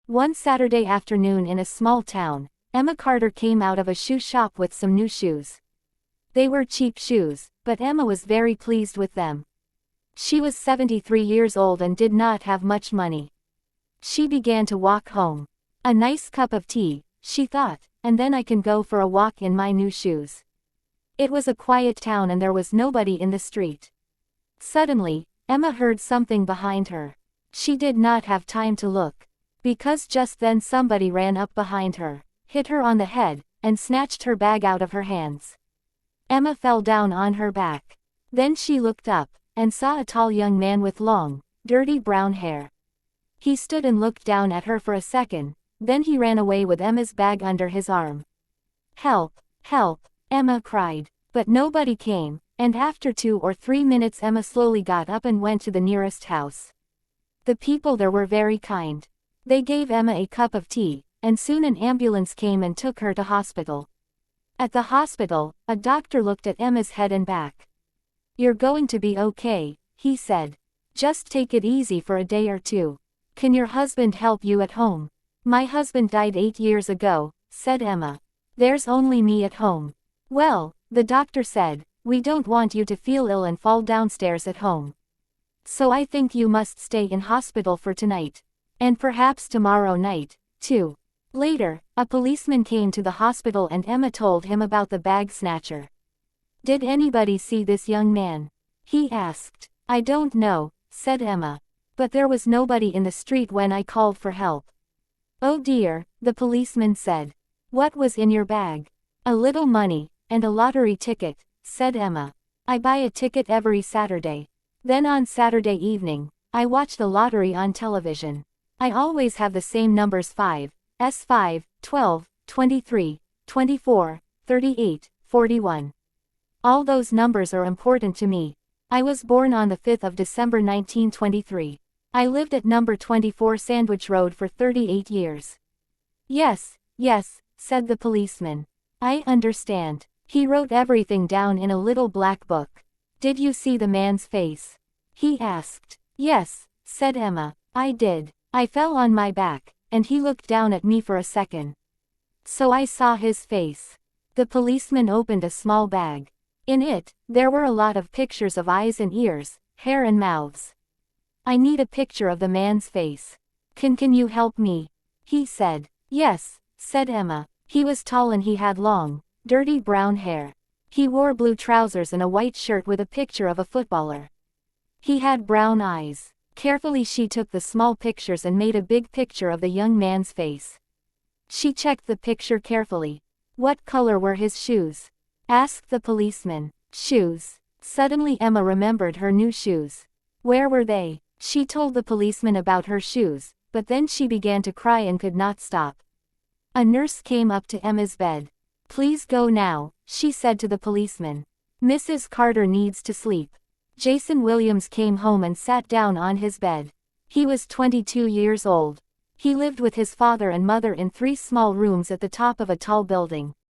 One Saturday afternoon in a small town, Emma Carter came out of a shoe shop with some new shoes. They were cheap shoes, but Emma was very pleased with them. She was 73 years old and did not have much money. She began to walk home. A nice cup of tea, she thought, and then I can go for a walk in my new shoes. It was a quiet town and there was nobody in the street. Suddenly, Emma heard something behind her. She did not have time to look, because just then somebody ran up behind her, hit her on the head, and snatched her bag out of her hands. Emma fell down on her back. Then she looked up, and saw a tall young man with long, dirty brown hair. He stood and looked down at her for a second, then he ran away with Emma's bag under his arm. "Help! Help!" Emma cried. But nobody came, and after 2 or 3 minutes Emma slowly got up and went to the nearest house. The people there were very kind. They gave Emma a cup of tea, and soon an ambulance came and took her to hospital. At the hospital, a doctor looked at Emma's head and back. "You're going to be okay," he said. "Just take it easy for a day or two. Can your husband help you at home?" "My husband died 8 years ago," said Emma. "There's only me at home." "Well," the doctor said, "we don't want you to feel ill and fall downstairs at home. So I think you must stay in hospital for tonight. And perhaps tomorrow night, too." Later, a policeman came to the hospital and Emma told him about the bag snatcher. "Did anybody see this young man?" he asked. "I don't know," said Emma. "But there was nobody in the street when I called for help." "Oh dear," the policeman said. "What was in your bag?" "A little money, and a lottery ticket," said Emma. "I buy a ticket every Saturday. Then on Saturday evening, I watch the lottery on television. I always have the same numbers 5, S5, 12, 23, 24, 38, 41. All those numbers are important to me. I was born on the 5th of December 1923. I lived at number 24 Sandwich Road for 38 years. Yes, said the policeman. "I understand." He wrote everything down in a little black book. "Did you see the man's face?" he asked. "Yes," said Emma. "I did. I fell on my back, and he looked down at me for a second. So I saw his face." The policeman opened a small bag. In it, there were a lot of pictures of eyes and ears, hair and mouths. "I need a picture of the man's face. Can you help me?" he said. "Yes," said Emma. He was tall and he had long, dirty brown hair. He wore blue trousers and a white shirt with a picture of a footballer. He had brown eyes. Carefully she took the small pictures and made a big picture of the young man's face. She checked the picture carefully. "What color were his shoes?" asked the policeman. "Shoes." Suddenly Emma remembered her new shoes. Where were they? She told the policeman about her shoes, but then she began to cry and could not stop. A nurse came up to Emma's bed. "Please go now," she said to the policeman. "Mrs. Carter needs to sleep." Jason Williams came home and sat down on his bed. He was 22 years old. He lived with his father and mother in 3 small rooms at the top of a tall building.